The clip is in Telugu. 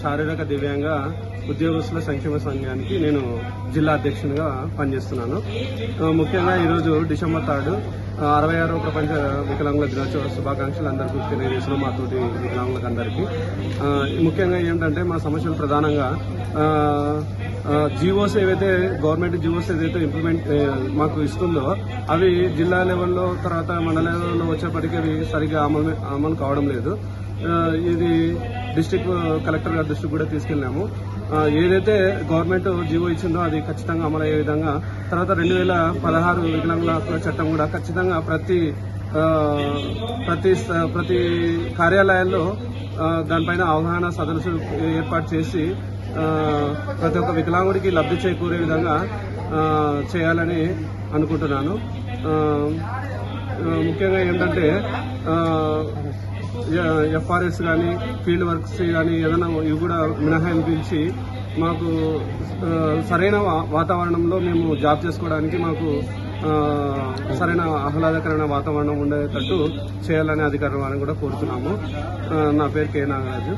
శారీరక దివ్యాంగ ఉద్యోగస్తుల సంక్షేమ సంఘానికి నేను జిల్లా అధ్యక్షునిగా పనిచేస్తున్నాను. ముఖ్యంగా ఈరోజు డిసెంబర్ 3 66వ ప్రపంచ వికలాంగుల దినోత్సవ శుభాకాంక్షలు అందరికీ తెలియజేస్తున్నాం. మా తోటి వికలాంగులకు అందరికీ ముఖ్యంగా ఏంటంటే మా సమస్యలు ప్రధానంగా జీవోస్ ఏవైతే గవర్నమెంట్ జీవోస్ ఏదైతే ఇంప్లిమెంట్ మాకు ఇస్తుందో అవి జిల్లా లెవెల్లో తర్వాత మండల లెవెల్లో వచ్చేప్పటికీ అవి సరిగ్గా అమలు కావడం లేదు. ఇది డిస్టిక్ కలెక్టర్ గారి దృష్టికి కూడా తీసుకెళ్లాము. ఏదైతే గవర్నమెంట్ జీవో ఇచ్చిందో అది ఖచ్చితంగా అమలు అయ్యే విధంగా, తర్వాత 2016 వికలాంగుల హక్కుల చట్టం కూడా ఖచ్చితంగా ప్రతి కార్యాలయాల్లో దానిపైన అవగాహన సదస్సులు ఏర్పాటు చేసి ప్రతి ఒక్క వికలాంగుడికి లబ్ధి చేకూరే విధంగా చేయాలని అనుకుంటున్నాను. ముఖ్యంగా ఏంటంటే ఎఫ్ఆర్ఎస్ కానీ ఫీల్డ్ వర్క్స్ కానీ ఏదైనా ఇవి కూడా మినహాయించి మాకు సరైన వాతావరణంలో మేము జాబ్ చేసుకోవడానికి మాకు సరైన ఆహ్లాదకరమైన వాతావరణం ఉండేటట్టు చేయాలని అధికారులను కూడా కోరుతున్నాము. నా పేరు కె నాగరాజు.